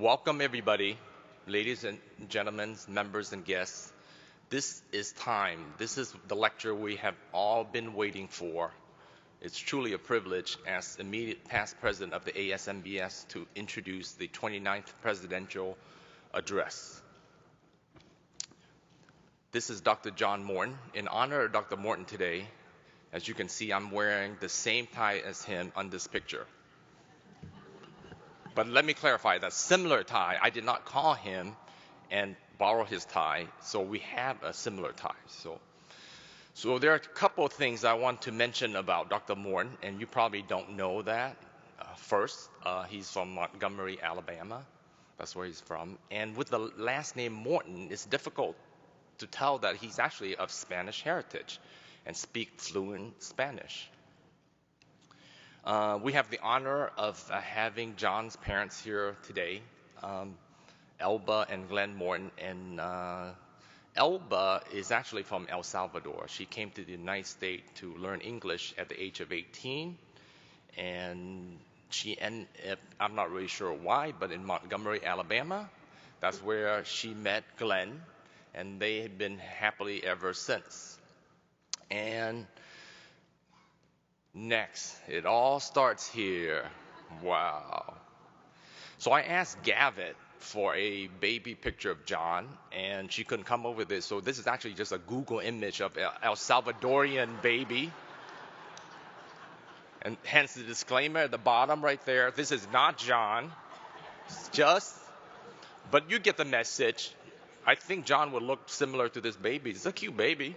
Welcome everybody, ladies and gentlemen, members and guests. This is time. This is the lecture we have all been waiting for. It's truly a privilege as immediate past president of the ASMBS to introduce the 29th presidential address. This is Dr. John Morton. In honor of Dr. Morton today, as you can see, I'm wearing the same tie as him on this picture. But let me clarify, that similar tie, I did not call him and borrow his tie, so we have a similar tie. So there are a couple of things I want to mention about Dr. Morton, and you probably don't know that. First, he's from Montgomery, Alabama. That's where he's from. And with the last name Morton, it's difficult to tell that he's actually of Spanish heritage and speak fluent Spanish. We have the honor of having John's parents here today, Elba and Glenn Morton. And Elba is actually from El Salvador. She came to the United States to learn English at the age of 18. And she ended up, I'm not really sure why, but in Montgomery, Alabama. That's where she met Glenn, and they have been happily ever since. And next, it all starts here. Wow. So I asked Gavit for a baby picture of John, and she couldn't come up with this. So this is actually just a Google image of El Salvadorian baby. And hence the disclaimer at the bottom right there. This is not John. It's just, but you get the message. I think John would look similar to this baby. It's a cute baby.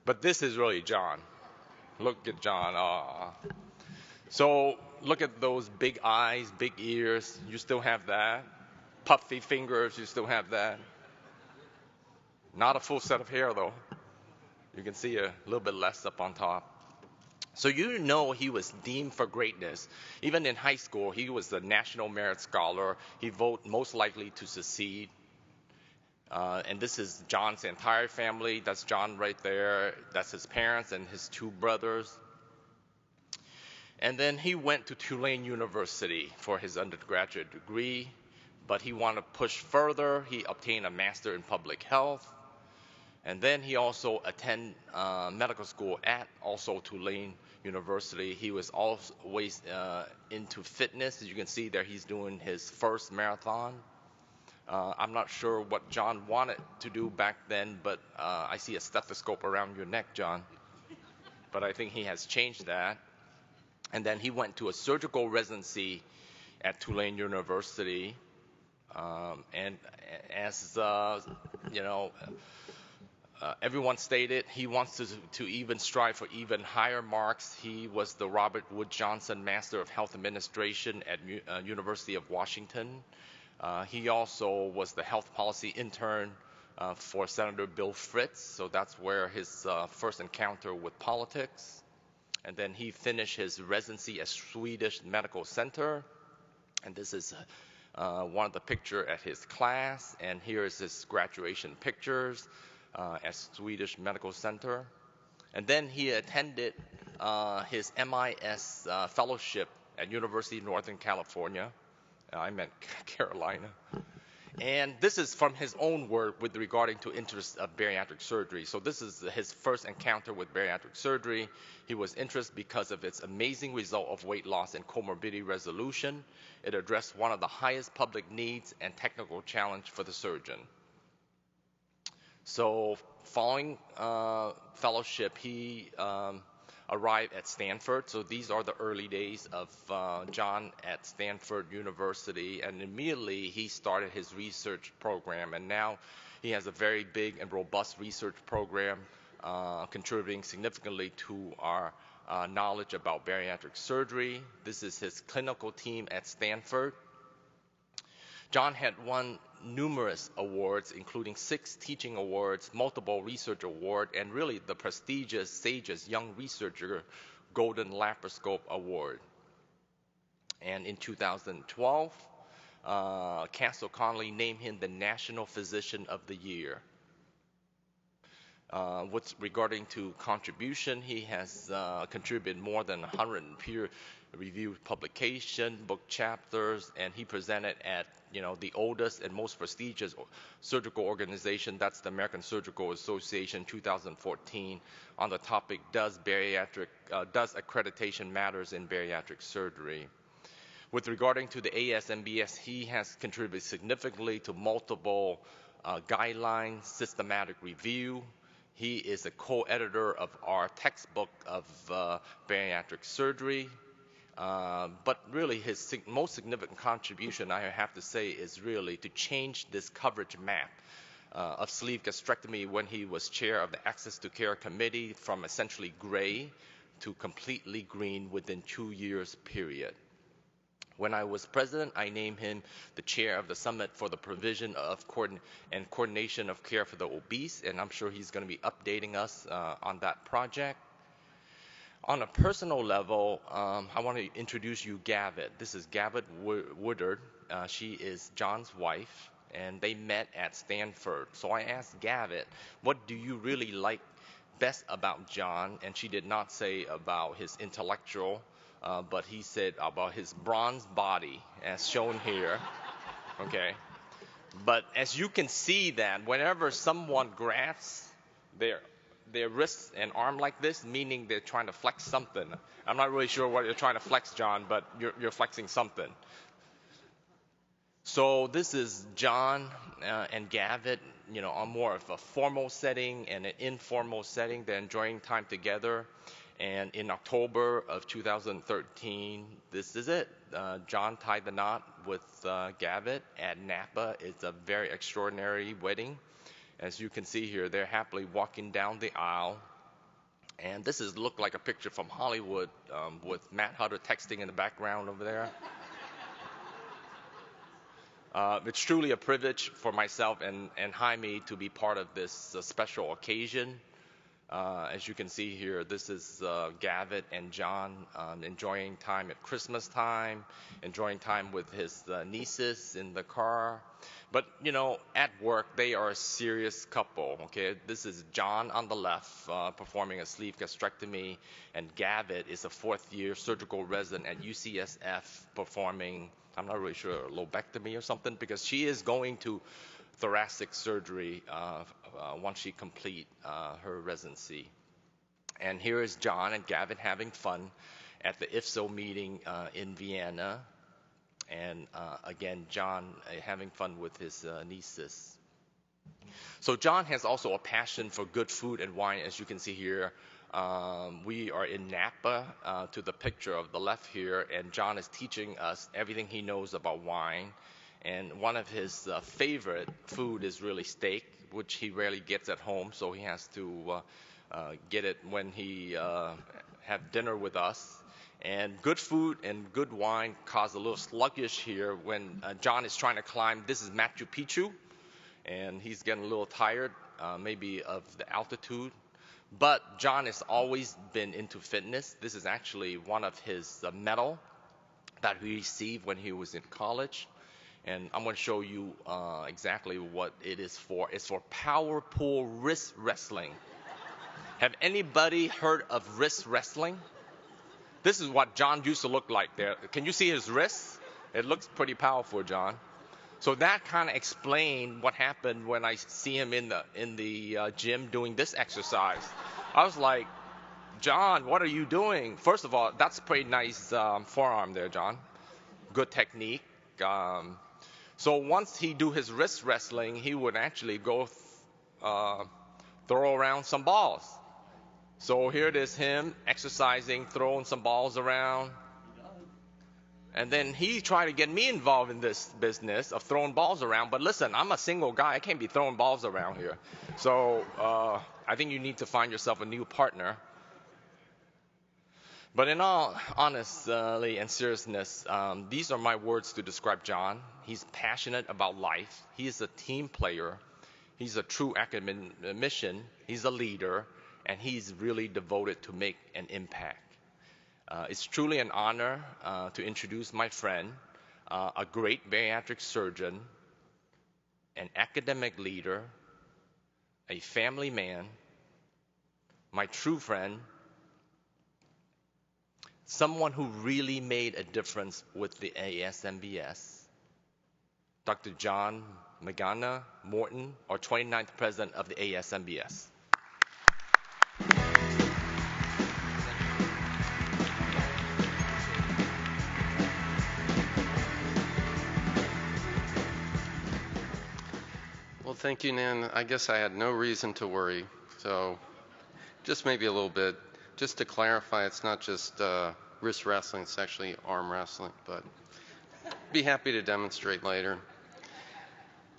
But this is really John. Look at John. Aww. So look at those big eyes, big ears. You still have that. Puffy fingers. You still have that. Not a full set of hair, though. You can see a little bit less up on top. So you know he was deemed for greatness. Even in high school, he was the National Merit Scholar. He voted most likely to succeed. And this is John's entire family. That's John right there. That's his parents and his two brothers. And then he went to Tulane University for his undergraduate degree, but he wanted to push further. He obtained a master in public health. And then he also attended medical school at also Tulane University. He was always into fitness. As you can see there, he's doing his first marathon. I'm not sure what John wanted to do back then, but I see a stethoscope around your neck, John. But I think he has changed that. And then he went to a surgical residency at Tulane University. And as, you know, everyone stated, he wants to even strive for even higher marks. He was the Robert Wood Johnson Master of Health Administration at University of Washington. He also was the health policy intern for Senator Bill Fritz, so that's where his first encounter with politics. And then he finished his residency at Swedish Medical Center, and this is one of the pictures at his class, and here is his graduation pictures at Swedish Medical Center. And then he attended his MIS fellowship at University of Northern California. I meant Carolina. And this is from his own work with regarding to interest of bariatric surgery. So this is his first encounter with bariatric surgery. He was interested because of its amazing result of weight loss and comorbidity resolution. It addressed one of the highest public needs and technical challenge for the surgeon. So following fellowship, he arrived at Stanford. So these are the early days of John at Stanford University, and immediately he started his research program, and now he has a very big and robust research program contributing significantly to our knowledge about bariatric surgery. This is his clinical team at Stanford. John had won numerous awards, including 6 teaching awards, multiple research awards, and really the prestigious SAGES Young Researcher Golden Laparoscope Award. And in 2012, Castle Connolly named him the National Physician of the Year. What's regarding to contribution, he has contributed more than 100 reviewed publication, book chapters, and he presented at the oldest and most prestigious surgical organization, that's the American Surgical Association 2014, on the topic, does accreditation matters in bariatric surgery? With regarding to the ASMBS, he has contributed significantly to multiple guidelines, systematic review. He is a co-editor of our textbook of bariatric surgery. But really, his most significant contribution, I have to say, is really to change this coverage map of sleeve gastrectomy when he was chair of the Access to Care Committee from essentially gray to completely green within 2 years period. When I was president, I named him the chair of the Summit for the Provision of Coordination of Care for the Obese, and I'm sure he's going to be updating us on that project. On a personal level, I want to introduce you Gavit. This is Gavit Woodard. She is John's wife, and they met at Stanford. So I asked Gavit, what do you really like best about John? And she did not say about his intellectual, but he said about his bronze body, as shown here, okay? But as you can see that whenever someone grabs their wrist and arm like this, meaning they're trying to flex something. I'm not really sure what you're trying to flex, John, but you're flexing something. So this is John and Gavit, on more of a formal setting and an informal setting. They're enjoying time together. And in October of 2013, this is it. John tied the knot with Gavit at Napa. It's a very extraordinary wedding. As you can see here, they're happily walking down the aisle. And this looked like a picture from Hollywood with Matt Hutter texting in the background over there. It's truly a privilege for myself and Jaime to be part of this special occasion. As you can see here, this is Gavit and John enjoying time at Christmas time, enjoying time with his nieces in the car. But, at work, they are a serious couple, okay? This is John on the left performing a sleeve gastrectomy, and Gavit is a fourth-year surgical resident at UCSF performing, I'm not really sure, a lobectomy or something, because she is going to thoracic surgery once she complete her residency. And here is John and Gavit having fun at the IFSO meeting in Vienna. And again, John having fun with his nieces. So John has also a passion for good food and wine, as you can see here. We are in Napa to the picture of the left here, and John is teaching us everything he knows about wine. And one of his favorite food is really steak, which he rarely gets at home, so he has to get it when he have dinner with us. And good food and good wine cause a little sluggish here when John is trying to climb. This is Machu Picchu, and he's getting a little tired, maybe of the altitude. But John has always been into fitness. This is actually one of his medal that he received when he was in college. And I'm going to show you exactly what it is for. It's for power pull wrist wrestling. Have anybody heard of wrist wrestling? This is what John used to look like there. Can you see his wrists? It looks pretty powerful, John. So that kind of explained what happened when I see him in the gym doing this exercise. I was like, John, what are you doing? First of all, that's a pretty nice forearm there, John. Good technique. So once he do his wrist wrestling, he would actually go throw around some balls. So here it is, him exercising, throwing some balls around. And then he tried to get me involved in this business of throwing balls around. But listen, I'm a single guy. I can't be throwing balls around here. So I think you need to find yourself a new partner. But in all honesty and seriousness, these are my words to describe John. He's passionate about life. He is a team player. He's a true academician. He's a leader. And he's really devoted to make an impact. It's truly an honor to introduce my friend, a great bariatric surgeon, an academic leader, a family man, my true friend, someone who really made a difference with the ASMBS, Dr. John Magana Morton, or 29th president of the ASMBS. Well, thank you, Nan. I guess I had no reason to worry, so just maybe a little bit. Just to clarify, it's not just wrist wrestling, it's actually arm wrestling, but be happy to demonstrate later.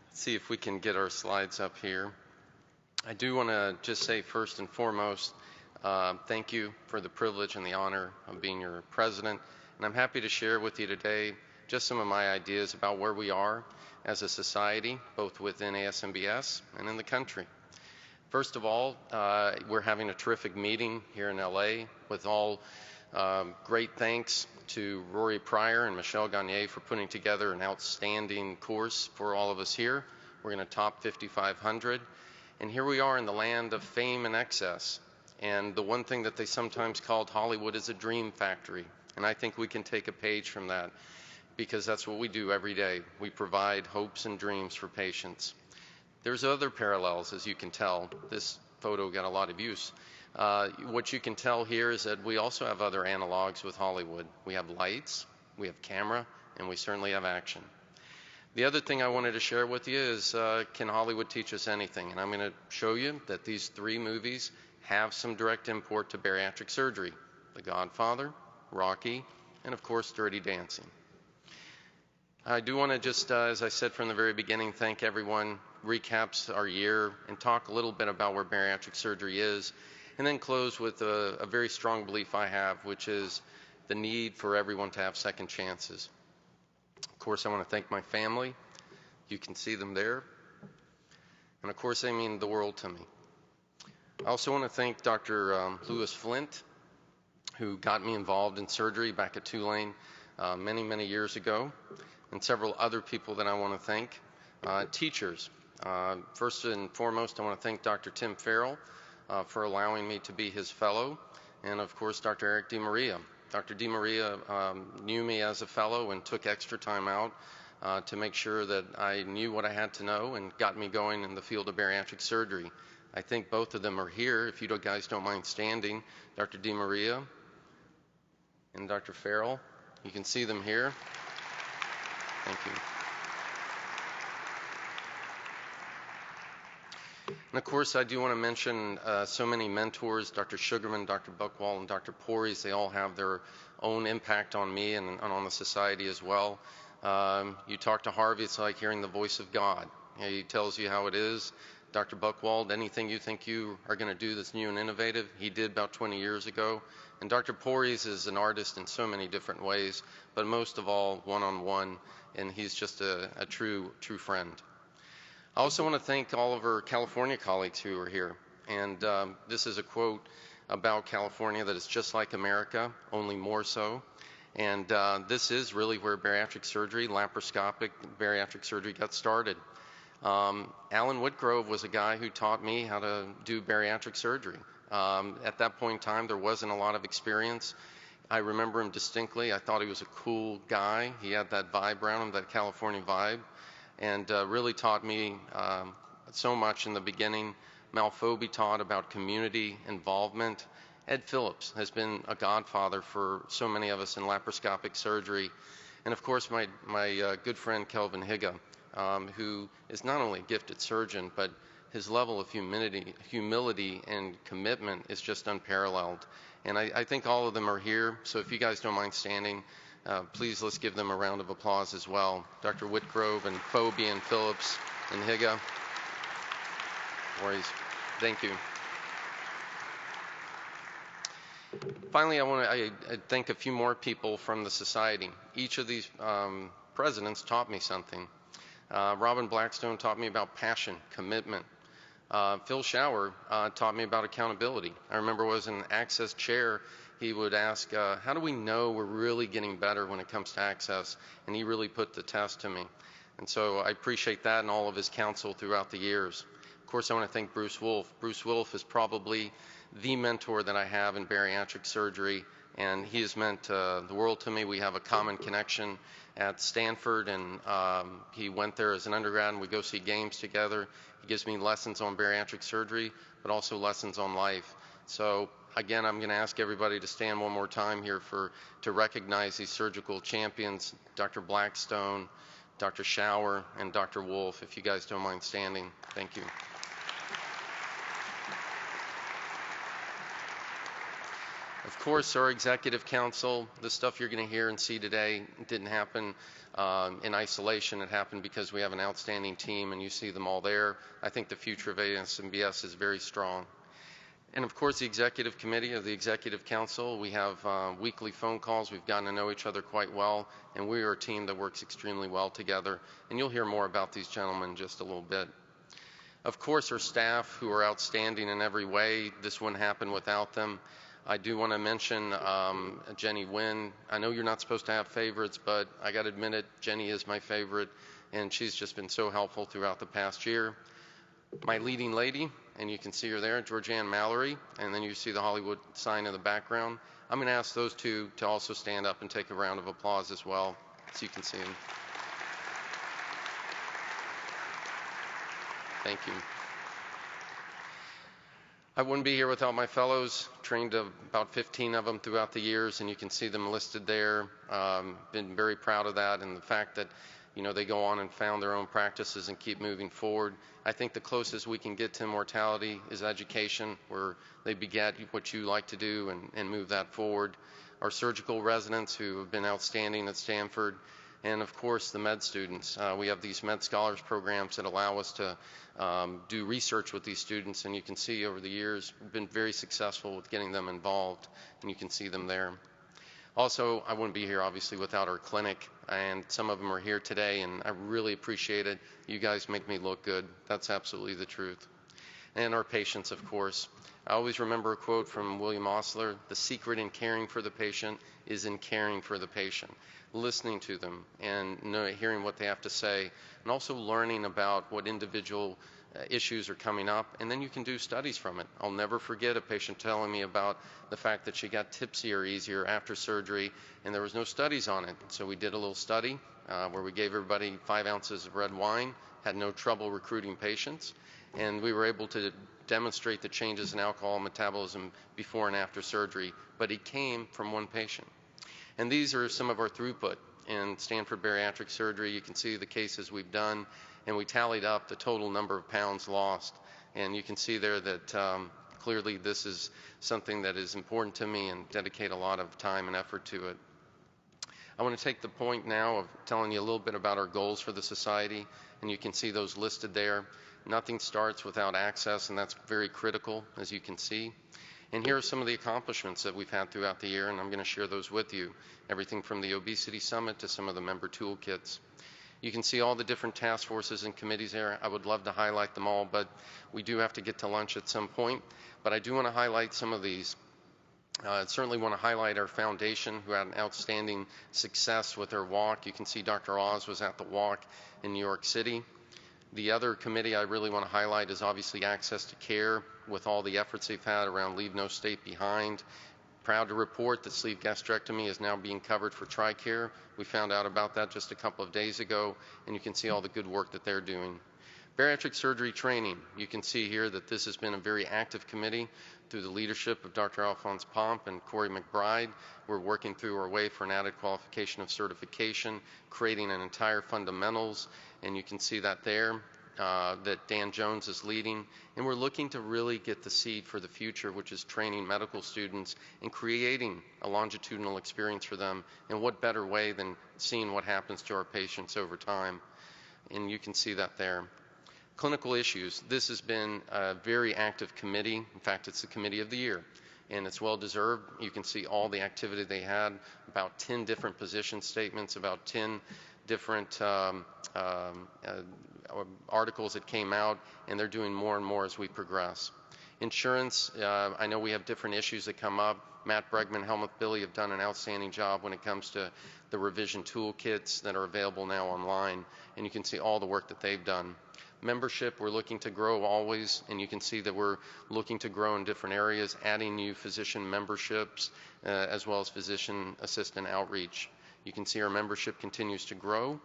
Let's see if we can get our slides up here. I do want to just say first and foremost, thank you for the privilege and the honor of being your president, and I'm happy to share with you today just some of my ideas about where we are as a society, both within ASMBS and in the country. First of all, we're having a terrific meeting here in LA with all great thanks to Rory Pryor and Michelle Gagne for putting together an outstanding course for all of us here. We're going to top 5,500. And here we are in the land of fame and excess. And the one thing that they sometimes called Hollywood is a dream factory. And I think we can take a page from that, because that's what we do every day. We provide hopes and dreams for patients. There's other parallels, as you can tell. This photo got a lot of use. What you can tell here is that we also have other analogs with Hollywood. We have lights, we have camera, and we certainly have action. The other thing I wanted to share with you is, can Hollywood teach us anything? And I'm going to show you that these 3 movies have some direct import to bariatric surgery. The Godfather, Rocky, and of course, Dirty Dancing. I do want to just, as I said from the very beginning, thank everyone, recaps our year, and talk a little bit about where bariatric surgery is, and then close with a very strong belief I have, which is the need for everyone to have second chances. Of course, I want to thank my family. You can see them there. And of course, they mean the world to me. I also want to thank Dr. Lewis Flint, who got me involved in surgery back at Tulane many, many years ago, and several other people that I want to thank. Teachers. First and foremost, I want to thank Dr. Tim Farrell for allowing me to be his fellow, and of course, Dr. Eric DeMaria. Dr. DeMaria knew me as a fellow and took extra time out to make sure that I knew what I had to know and got me going in the field of bariatric surgery. I think both of them are here, if you guys don't mind standing. Dr. DeMaria and Dr. Farrell, you can see them here. Thank you. And of course, I do want to mention so many mentors, Dr. Sugarman, Dr. Buchwald, and Dr. Porys. They all have their own impact on me and on the society as well. You talk to Harvey, it's like hearing the voice of God. He tells you how it is. Dr. Buchwald, anything you think you are going to do that's new and innovative, he did about 20 years ago. And Dr. Porys is an artist in so many different ways, but most of all, one-on-one, and he's just a true friend. I also want to thank all of our California colleagues who are here. And this is a quote about California that is just like America, only more so. And this is really where bariatric surgery, laparoscopic bariatric surgery got started. Alan Whitgrove was a guy who taught me how to do bariatric surgery. At that point in time, there wasn't a lot of experience. I remember him distinctly. I thought he was a cool guy. He had that vibe around him, that California vibe, and really taught me so much in the beginning. Malphoebe taught about community involvement. Ed Phillips has been a godfather for so many of us in laparoscopic surgery. And of course, my good friend Kelvin Higa, who is not only a gifted surgeon, but his level of humility and commitment is just unparalleled. And I think all of them are here, so if you guys don't mind standing, please let's give them a round of applause as well. Dr. Whitgrove and Phoebe and Phillips and Higa. Thank you. Finally, I want to thank a few more people from the society. Each of these presidents taught me something. Robin Blackstone taught me about passion, commitment. Phil Schauer taught me about accountability. I remember was in access chair, he would ask, how do we know we're really getting better when it comes to access? And he really put the test to me. And so I appreciate that and all of his counsel throughout the years. Of course, I want to thank Bruce Wolf. Bruce Wolf is probably the mentor that I have in bariatric surgery, and he has meant the world to me. We have a common connection at Stanford, and he went there as an undergrad, and we go see games together. He gives me lessons on bariatric surgery, but also lessons on life. So again, I'm going to ask everybody to stand one more time here to recognize these surgical champions, Dr. Blackstone, Dr. Schauer, and Dr. Wolf, if you guys don't mind standing. Thank you. Of course, our executive council, the stuff you're going to hear and see today didn't happen in isolation. It happened because we have an outstanding team, and you see them all there. I think the future of ASMBS is very strong. And of course, the executive committee of the executive council, we have weekly phone calls. We've gotten to know each other quite well, and we are a team that works extremely well together. And you'll hear more about these gentlemen in just a little bit. Of course, our staff, who are outstanding in every way. This wouldn't happen without them. I do want to mention Jenny Wynn. I know you're not supposed to have favorites, but I got to admit it, Jenny is my favorite, and she's just been so helpful throughout the past year. My leading lady, and you can see her there, Georgianne Mallory, and then you see the Hollywood sign in the background. I'm going to ask those two to also stand up and take a round of applause as well, so you can see them. Thank you. I wouldn't be here without my fellows. Trained about 15 of them throughout the years, and you can see them listed there. Been very proud of that, and the fact that they go on and found their own practices and keep moving forward. I think the closest we can get to immortality is education, where they beget what you like to do and move that forward. Our surgical residents who have been outstanding at Stanford, and of course the med students. We have these med scholars programs that allow us to do research with these students, and you can see over the years we've been very successful with getting them involved, and you can see them there. Also, I wouldn't be here obviously without our clinic, and some of them are here today, and I really appreciate it. You guys make me look good. That's absolutely the truth. And our patients, of course. I always remember a quote from William Osler: the secret in caring for the patient is in caring for the patient, listening to them and hearing what they have to say, and also learning about what individual issues are coming up, and then you can do studies from it. I'll never forget a patient telling me about the fact that she got tipsier easier after surgery, and there was no studies on it. So we did a little study where we gave everybody 5 ounces of red wine, had no trouble recruiting patients, and we were able to demonstrate the changes in alcohol metabolism before and after surgery, but it came from one patient. And these are some of our throughput in Stanford bariatric surgery. You can see the cases we've done, and we tallied up the total number of pounds lost. And you can see there that clearly this is something that is important to me and dedicate a lot of time and effort to it. I want to take the point now of telling you a little bit about our goals for the society, and you can see those listed there. Nothing starts without access, and that's very critical, as you can see. And here are some of the accomplishments that we've had throughout the year, and I'm going to share those with you. Everything from the Obesity Summit to some of the member toolkits. You can see all the different task forces and committees there. I would love to highlight them all, but we do have to get to lunch at some point. But I do want to highlight some of these. I certainly want to highlight our foundation, who had an outstanding success with their walk. You can see Dr. Oz was at the walk in New York City. The other committee I really want to highlight is obviously access to care, with all the efforts they've had around Leave No State Behind. Proud to report that sleeve gastrectomy is now being covered for TRICARE. We found out about that just a couple of days ago, and you can see all the good work that they're doing. Bariatric surgery training. You can see here that this has been a very active committee through the leadership of Dr. Alphonse Pomp and Corey McBride. We're working through our way for an added qualification of certification, creating an entire fundamentals, and you can see that there. That Dan Jones is leading, and we're looking to really get the seed for the future, which is training medical students and creating a longitudinal experience for them. And what better way than seeing what happens to our patients over time? And you can see that there. Clinical issues. This has been a very active committee. In fact, it's the committee of the year, and it's well deserved. You can see all the activity they had, about 10 different position statements, about 10 different articles that came out, and they're doing more and more as we progress. Insurance, I know we have different issues that come up. Matt Bregman, Helmuth Billy have done an outstanding job when it comes to the revision toolkits that are available now online, and you can see all the work that they've done. Membership, we're looking to grow always, and you can see that we're looking to grow in different areas, adding new physician memberships as well as physician assistant outreach. You can see our membership continues to grow.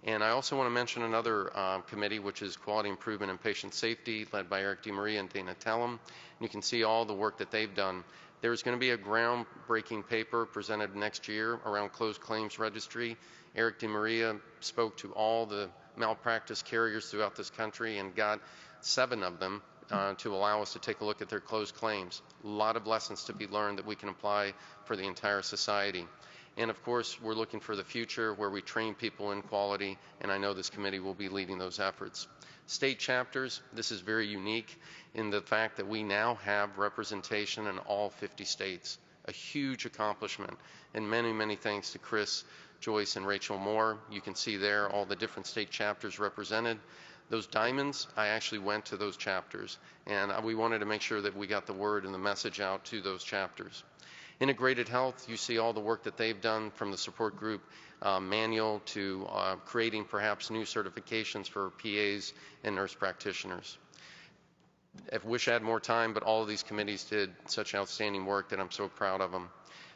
And I also want to mention another committee, which is Quality Improvement and Patient Safety, led by Eric DeMaria and Dana Tellem. And you can see all the work that they've done. There's going to be a groundbreaking paper presented next year around closed claims registry. Eric DeMaria spoke to all the malpractice carriers throughout this country and got 7 of them to allow us to take a look at their closed claims. A lot of lessons to be learned that we can apply for the entire society. And of course, we're looking for the future where we train people in quality, and I know this committee will be leading those efforts. State chapters, this is very unique in the fact that we now have representation in all 50 states. A huge accomplishment, and many, many thanks to Chris, Joyce, and Rachel Moore. You can see there all the different state chapters represented. Those diamonds, I actually went to those chapters, and we wanted to make sure that we got the word and the message out to those chapters. Integrated Health, you see all the work that they've done from the support group manual to creating perhaps new certifications for PAs and nurse practitioners. I wish I had more time, but all of these committees did such outstanding work that I'm so proud of them.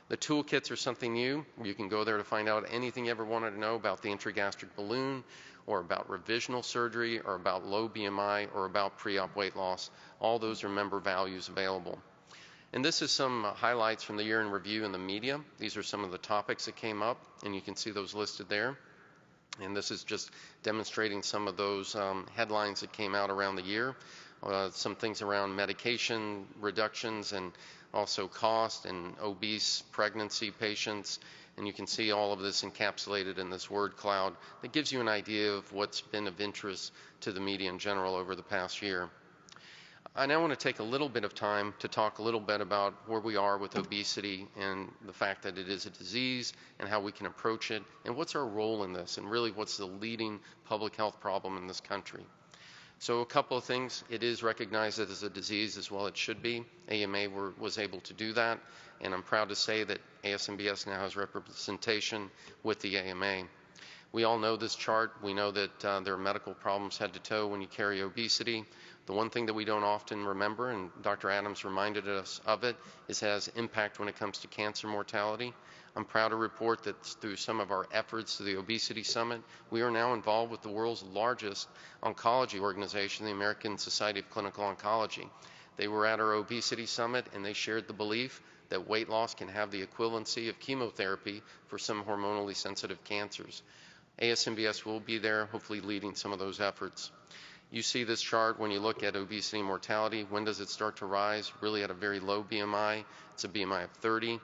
The toolkits are something new. You can go there to find out anything you ever wanted to know about the intragastric balloon, or about revisional surgery, or about low BMI, or about pre-op weight loss. All those are member values available. And this is some highlights from the year in review in the media. These are some of the topics that came up, and you can see those listed there. And this is just demonstrating some of those headlines that came out around the year. Some things around medication reductions and also cost and obese pregnancy patients. And you can see all of this encapsulated in this word cloud that gives you an idea of what's been of interest to the media in general over the past year. I now want to take a little bit of time to talk a little bit about where we are with obesity and the fact that it is a disease and how we can approach it and what's our role in this and really what's the leading public health problem in this country. So a couple of things. It is recognized as a disease as well it should be. AMA was able to do that, and I'm proud to say that ASMBS now has representation with the AMA. We all know this chart. We know that there are medical problems head to toe when you carry obesity. The one thing that we don't often remember, and Dr. Adams reminded us of it, is it has impact when it comes to cancer mortality. I'm proud to report that through some of our efforts to the Obesity Summit, we are now involved with the world's largest oncology organization, the American Society of Clinical Oncology. They were at our Obesity Summit, and they shared the belief that weight loss can have the equivalency of chemotherapy for some hormonally sensitive cancers. ASMBS will be there, hopefully leading some of those efforts. You see this chart when you look at obesity mortality. When does it start to rise? Really at a very low BMI. It's a BMI of 30.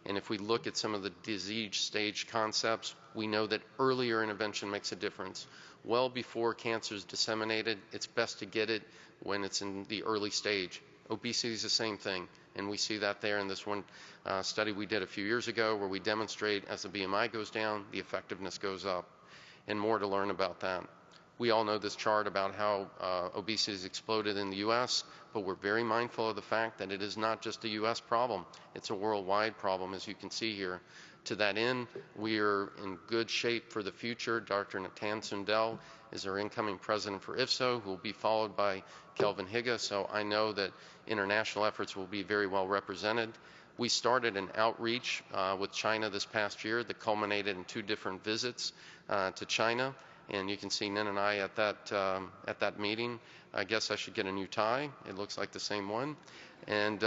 And if we look at some of the disease stage concepts, we know that earlier intervention makes a difference. Well before cancer is disseminated, it's best to get it when it's in the early stage. Obesity is the same thing, and we see that there in this one study we did a few years ago where we demonstrate as the BMI goes down, the effectiveness goes up, and more to learn about that. We all know this chart about how obesity has exploded in the U.S., but we're very mindful of the fact that it is not just a U.S. problem. It's a worldwide problem, as you can see here. To that end, we are in good shape for the future. Dr. Natan Sundell is our incoming president for IFSO, who will be followed by Kelvin Higa, so I know that international efforts will be very well represented. We started an outreach with China this past year that culminated in 2 different visits to China. And you can see Nin and I at that meeting. I guess I should get a new tie. It looks like the same one. And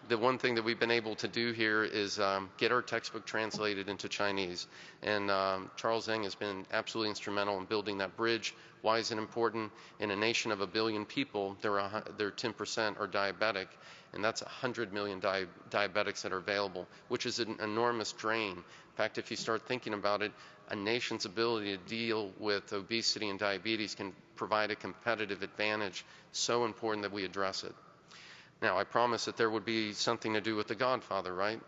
the one thing that we've been able to do here is get our textbook translated into Chinese. And Charles Zhang has been absolutely instrumental in building that bridge. Why is it important? In a nation of 1 billion people, there 10% are diabetic. And that's 100 million diabetics that are available, which is an enormous drain. In fact, if you start thinking about it, a nation's ability to deal with obesity and diabetes can provide a competitive advantage. So important that we address it. Now, I promised that there would be something to do with The Godfather, right?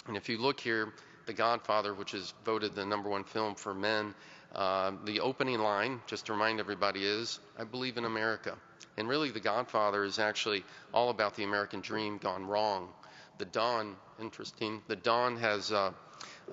And if you look here, The Godfather, which is voted the #1 film for men The opening line, just to remind everybody, is, I believe in America. And really, The Godfather is actually all about the American dream gone wrong. The Don, interesting, the Don has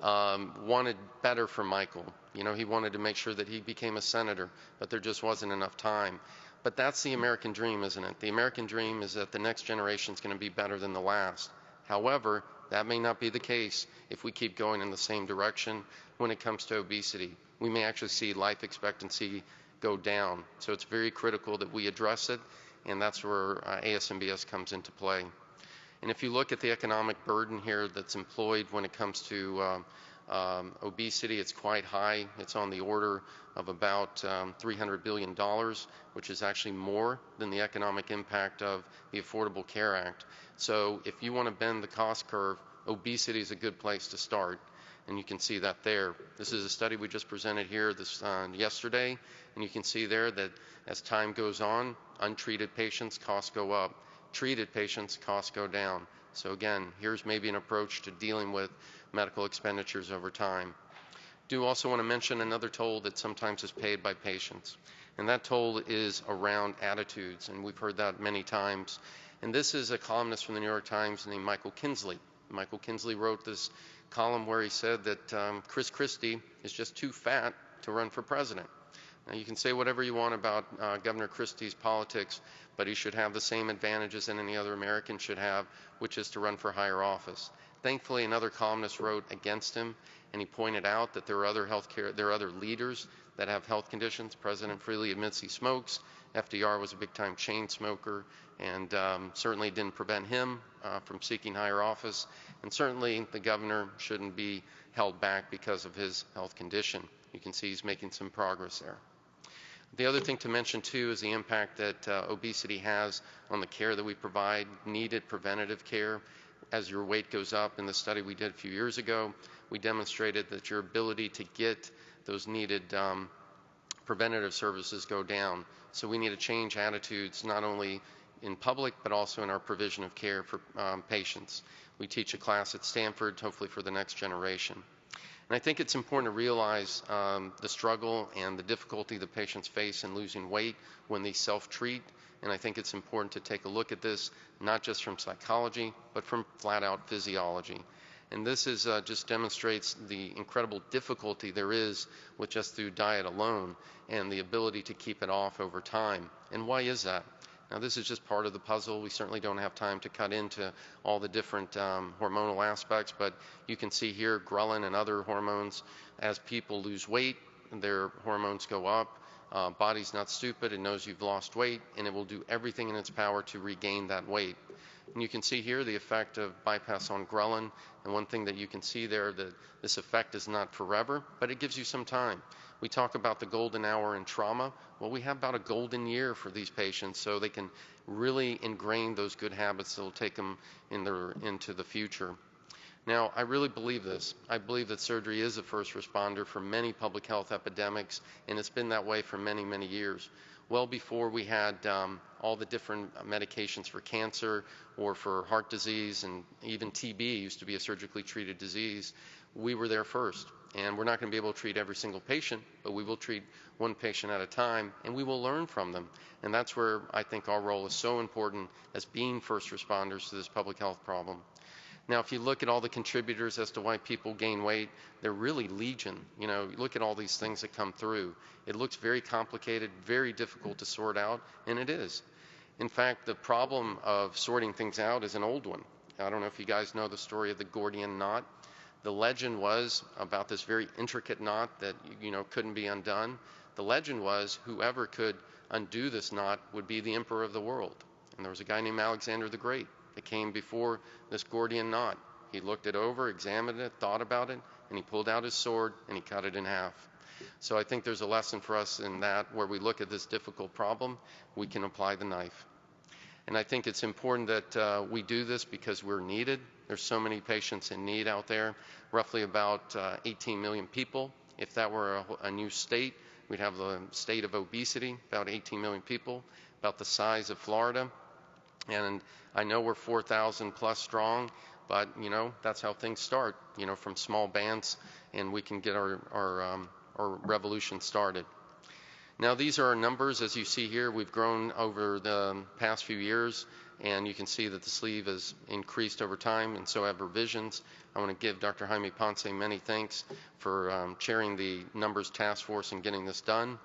wanted better for Michael. You know, he wanted to make sure that he became a senator, but there just wasn't enough time. But that's the American dream, isn't it? The American dream is that the next generation is going to be better than the last. However, that may not be the case if we keep going in the same direction when it comes to obesity. We may actually see life expectancy go down. So it's very critical that we address it, and that's where ASMBS comes into play. And if you look at the economic burden here that's employed when it comes to obesity, it's quite high. It's on the order of about $300 billion, which is actually more than the economic impact of the Affordable Care Act. So if you want to bend the cost curve, obesity is a good place to start. And you can see that there. This is a study we just presented here yesterday, and you can see there that as time goes on, untreated patients' costs go up. Treated patients' costs go down. So again, here's maybe an approach to dealing with medical expenditures over time. Do also want to mention another toll that sometimes is paid by patients, and that toll is around attitudes, and we've heard that many times. And this is a columnist from the New York Times named Michael Kinsley. Michael Kinsley wrote this column where he said that Chris Christie is just too fat to run for president. Now, you can say whatever you want about Governor Christie's politics, but he should have the same advantages that any other American should have, which is to run for higher office. Thankfully, another columnist wrote against him, and he pointed out that there are other leaders that have health conditions. President freely admits he smokes. FDR was a big-time chain smoker, and certainly didn't prevent him from seeking higher office. And certainly, the governor shouldn't be held back because of his health condition. You can see he's making some progress there. The other thing to mention, too, is the impact that obesity has on the care that we provide, needed preventative care. As your weight goes up, in the study we did a few years ago, we demonstrated that your ability to get those needed preventative services go down. So we need to change attitudes not only in public, but also in our provision of care for patients. We teach a class at Stanford, hopefully for the next generation. And I think it's important to realize the struggle and the difficulty the patients face in losing weight when they self-treat. And I think it's important to take a look at this, not just from psychology, but from flat-out physiology. And this is just demonstrates the incredible difficulty there is with just through diet alone and the ability to keep it off over time. And why is that? Now, this is just part of the puzzle. We certainly don't have time to cut into all the different hormonal aspects, but you can see here ghrelin and other hormones. As people lose weight, their hormones go up. Body's not stupid. It knows you've lost weight, and it will do everything in its power to regain that weight. And you can see here the effect of bypass on ghrelin. And one thing that you can see there, that this effect is not forever, but it gives you some time. We talk about the golden hour in trauma. Well, we have about a golden year for these patients so they can really ingrain those good habits that will take them into the future. Now, I really believe this. I believe that surgery is a first responder for many public health epidemics, and it's been that way for many, many years. Well before we had all the different medications for cancer or for heart disease, and even TB used to be a surgically treated disease, we were there first. And we're not going to be able to treat every single patient, but we will treat one patient at a time, and we will learn from them. And that's where I think our role is so important as being first responders to this public health problem. Now, if you look at all the contributors as to why people gain weight, they're really legion. You know, you look at all these things that come through. It looks very complicated, very difficult to sort out, and it is. In fact, the problem of sorting things out is an old one. I don't know if you guys know the story of the Gordian knot. The legend was about this very intricate knot that, you know, couldn't be undone. The legend was whoever could undo this knot would be the emperor of the world. And there was a guy named Alexander the Great that came before this Gordian knot. He looked it over, examined it, thought about it, and he pulled out his sword and he cut it in half. So I think there's a lesson for us in that where we look at this difficult problem, we can apply the knife. And I think it's important that we do this because we're needed. There's so many patients in need out there, roughly about 18 million people. If that were a new state, we'd have the state of obesity, about 18 million people, about the size of Florida. And I know we're 4,000 plus strong, but, you know, that's how things start, you know, from small bands, and we can get our our revolution started. Now these are our numbers. As you see here, we've grown over the past few years, and you can see that the sleeve has increased over time, and so have revisions. I want to give Dr. Jaime Ponce many thanks for chairing the numbers task force and getting this done.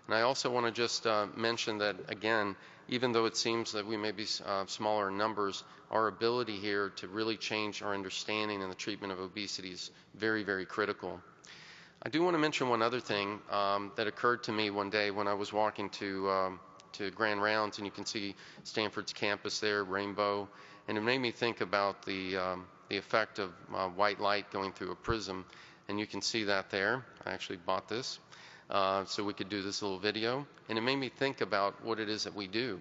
And I also want to just mention that, again, even though it seems that we may be smaller in numbers, our ability here to really change our understanding in the treatment of obesity is very, very critical. I do want to mention one other thing that occurred to me one day when I was walking to Grand Rounds, and you can see Stanford's campus there, Rainbow, and it made me think about the effect of white light going through a prism, and you can see that there. I actually bought this so we could do this little video, and it made me think about what it is that we do.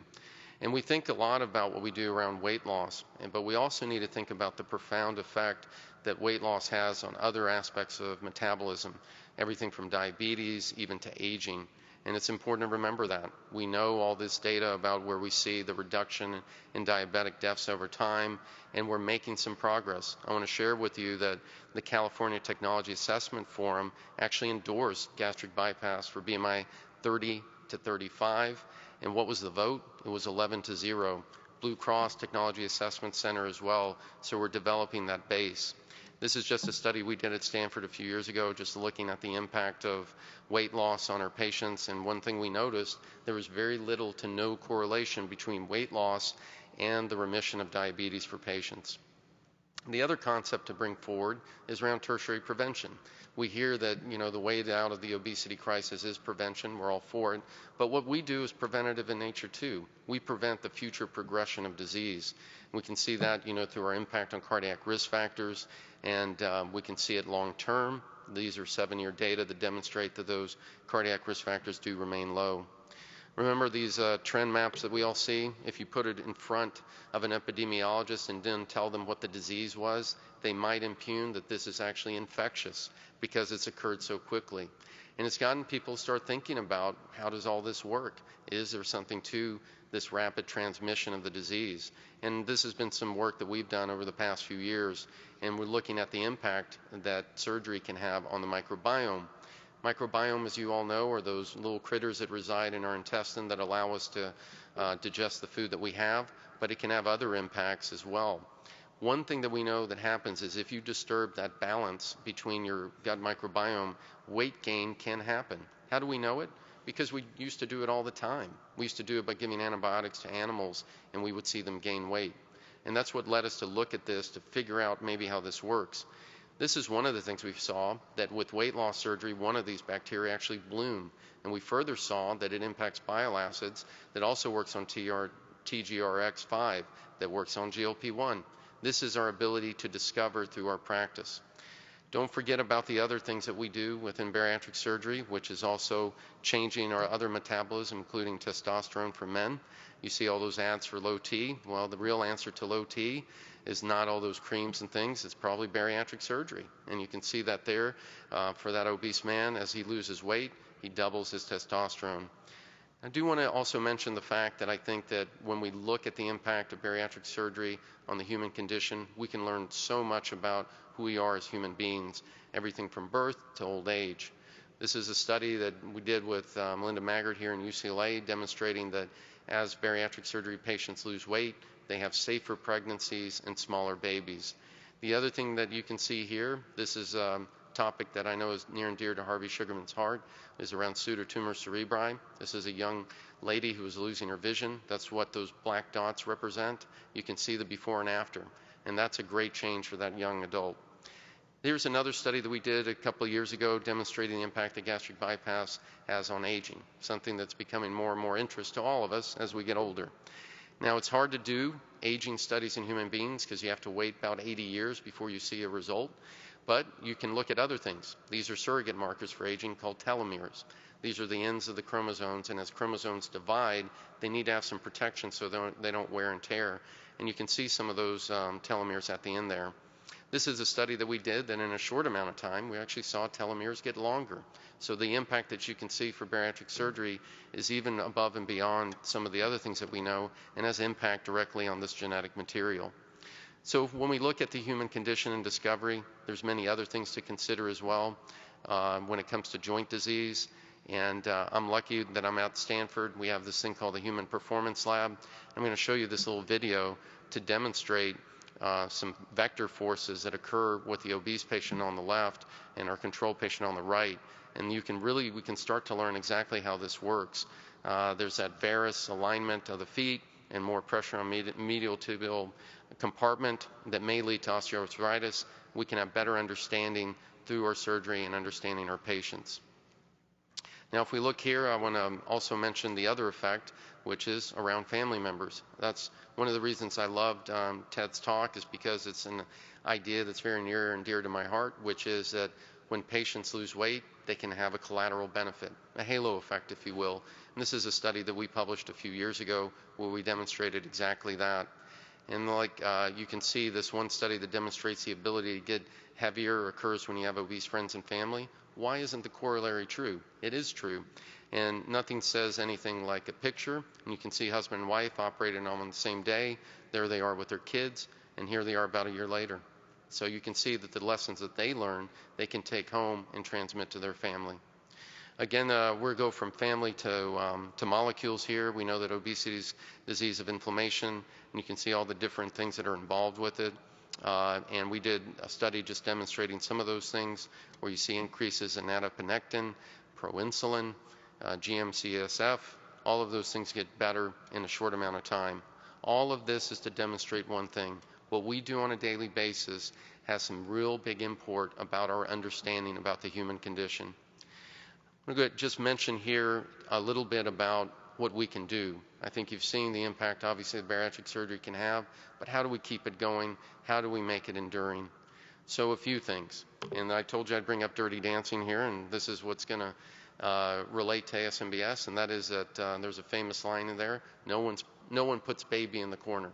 And we think a lot about what we do around weight loss, but we also need to think about the profound effect that weight loss has on other aspects of metabolism, everything from diabetes even to aging. And it's important to remember that. We know all this data about where we see the reduction in diabetic deaths over time, and we're making some progress. I want to share with you that the California Technology Assessment Forum actually endorsed gastric bypass for BMI 30 to 35. And what was the vote? It was 11-0. Blue Cross Technology Assessment Center as well, so we're developing that base. This is just a study we did at Stanford a few years ago, just looking at the impact of weight loss on our patients, and one thing we noticed, there was very little to no correlation between weight loss and the remission of diabetes for patients. The other concept to bring forward is around tertiary prevention. We hear that, the way out of the obesity crisis is prevention. We're all for it. But what we do is preventative in nature too. We prevent the future progression of disease. We can see that, through our impact on cardiac risk factors, and we can see it long term. These are 7-year data that demonstrate that those cardiac risk factors do remain low. Remember these trend maps that we all see? If you put it in front of an epidemiologist and didn't tell them what the disease was, they might impugn that this is actually infectious because it's occurred so quickly. And it's gotten people to start thinking about, how does all this work? Is there something to this rapid transmission of the disease? And this has been some work that we've done over the past few years, and we're looking at the impact that surgery can have on the microbiome. Microbiome, as you all know, are those little critters that reside in our intestine that allow us to digest the food that we have, but it can have other impacts as well. One thing that we know that happens is if you disturb that balance between your gut microbiome, weight gain can happen. How do we know it? Because we used to do it all the time. We used to do it by giving antibiotics to animals, and we would see them gain weight. And that's what led us to look at this, to figure out maybe how this works. This is one of the things we saw, that with weight loss surgery, one of these bacteria actually bloom. And we further saw that it impacts bile acids, that also works on TGRX5, that works on GLP-1. This is our ability to discover through our practice. Don't forget about the other things that we do within bariatric surgery, which is also changing our other metabolism, including testosterone for men. You see all those ads for low T. Well, the real answer to low T is not all those creams and things. It's probably bariatric surgery. And you can see that there for that obese man. As he loses weight, he doubles his testosterone. I do want to also mention the fact that I think that when we look at the impact of bariatric surgery on the human condition, we can learn so much about who we are as human beings, everything from birth to old age. This is a study that we did with Linda Maggart here in UCLA, demonstrating that as bariatric surgery patients lose weight, they have safer pregnancies and smaller babies. The other thing that you can see here, this is a topic that I know is near and dear to Harvey Sugarman's heart, is around pseudotumor cerebri. This is a young lady who is losing her vision. That's what those black dots represent. You can see the before and after, and that's a great change for that young adult. Here's another study that we did a couple of years ago demonstrating the impact that gastric bypass has on aging, something that's becoming more and more interest to all of us as we get older. Now, it's hard to do aging studies in human beings because you have to wait about 80 years before you see a result, but you can look at other things. These are surrogate markers for aging called telomeres. These are the ends of the chromosomes, and as chromosomes divide, they need to have some protection so they don't wear and tear. And you can see some of those telomeres at the end there. This is a study that we did that in a short amount of time, we actually saw telomeres get longer. So the impact that you can see for bariatric surgery is even above and beyond some of the other things that we know, and has impact directly on this genetic material. So when we look at the human condition and discovery, there's many other things to consider as well. when it comes to joint disease. And I'm lucky that I'm at Stanford. We have this thing called the Human Performance Lab. I'm going to show you this little video to demonstrate some vector forces that occur with the obese patient on the left and our control patient on the right. And we can start to learn exactly how this works. There's that varus alignment of the feet and more pressure on medial tibial compartment that may lead to osteoarthritis. We can have better understanding through our surgery and understanding our patients. Now, if we look here, I want to also mention the other effect, which is around family members. That's one of the reasons I loved Ted's talk, is because it's an idea that's very near and dear to my heart, which is that when patients lose weight, they can have a collateral benefit, a halo effect, if you will. And this is a study that we published a few years ago where we demonstrated exactly that. And like you can see, this one study that demonstrates the ability to get heavier occurs when you have obese friends and family. Why isn't the corollary true? It is true. And nothing says anything like a picture. And you can see husband and wife operating on the same day. There they are with their kids, and here they are about a year later. So you can see that the lessons that they learn, they can take home and transmit to their family. Again, we go from family to molecules here. We know that obesity is a disease of inflammation, and you can see all the different things that are involved with it. And we did a study just demonstrating some of those things, where you see increases in adiponectin, proinsulin, GM-CSF. All of those things get better in a short amount of time. All of this is to demonstrate one thing. What we do on a daily basis has some real big import about our understanding about the human condition. I'm going to just mention here a little bit about what we can do. I think you've seen the impact, obviously, that bariatric surgery can have, but how do we keep it going? How do we make it enduring? So a few things. And I told you I'd bring up Dirty Dancing here, and this is what's going to relate to ASMBS, and that is that there's a famous line in there, no one puts baby in the corner.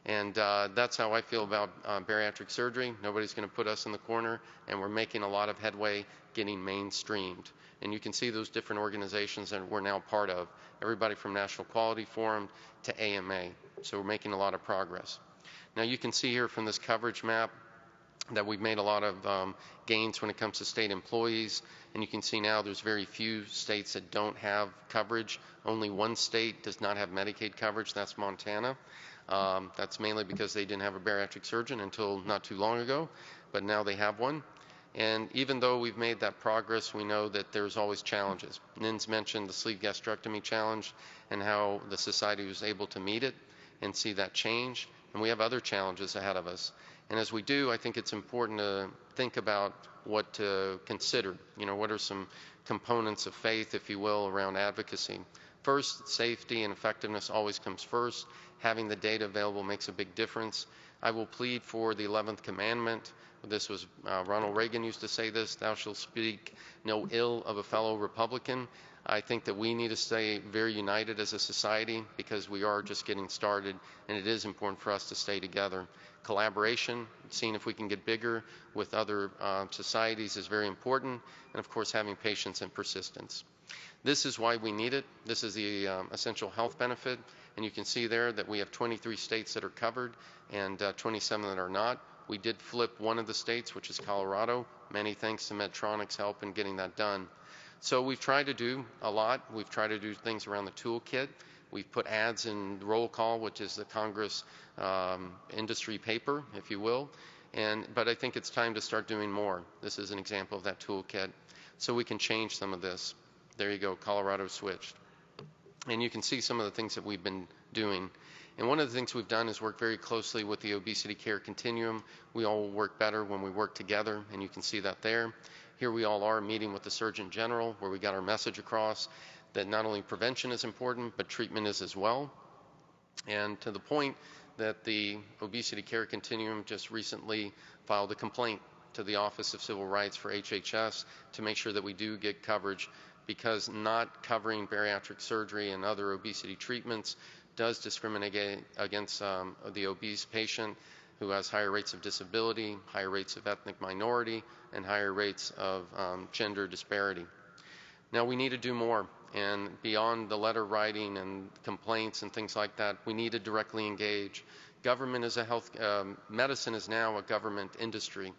And that's how I feel about bariatric surgery. Nobody's going to put us in the corner, and we're making a lot of headway getting mainstreamed. And you can see those different organizations that we're now part of, everybody from National Quality Forum to AMA. So we're making a lot of progress. Now you can see here from this coverage map that we've made a lot of gains when it comes to state employees. And you can see now there's very few states that don't have coverage. Only one state does not have Medicaid coverage, that's Montana. That's mainly because they didn't have a bariatric surgeon until not too long ago, but now they have one. And even though we've made that progress, we know that there's always challenges. Nin's mentioned the sleeve gastrectomy challenge and how the society was able to meet it and see that change. And we have other challenges ahead of us. And as we do, I think it's important to think about what to consider. You know, what are some components of faith, if you will, around advocacy? First, safety and effectiveness always comes first. Having the data available makes a big difference. I will plead for the 11th commandment. This was, Ronald Reagan used to say this, thou shalt speak no ill of a fellow Republican. I think that we need to stay very united as a society because we are just getting started, and it is important for us to stay together. Collaboration, seeing if we can get bigger with other societies is very important, and of course having patience and persistence. This is why we need it. This is the essential health benefit, and you can see there that we have 23 states that are covered and 27 that are not. We did flip one of the states, which is Colorado. Many thanks to Medtronic's help in getting that done. So we've tried to do a lot. We've tried to do things around the toolkit. We've put ads in roll call, which is the Congress industry paper, if you will. But I think it's time to start doing more. This is an example of that toolkit. So we can change some of this. There you go, Colorado switched. And you can see some of the things that we've been doing. And one of the things we've done is work very closely with the obesity care continuum. We all work better when we work together, and you can see that there. Here we all are meeting with the Surgeon General, where we got our message across that not only prevention is important, but treatment is as well. And to the point that the obesity care continuum just recently filed a complaint to the Office of Civil Rights for HHS to make sure that we do get coverage, because not covering bariatric surgery and other obesity treatments does discriminate against the obese patient who has higher rates of disability, higher rates of ethnic minority, and higher rates of gender disparity. Now we need to do more, and beyond the letter writing and complaints and things like that, we need to directly engage. Government is medicine is now a government industry.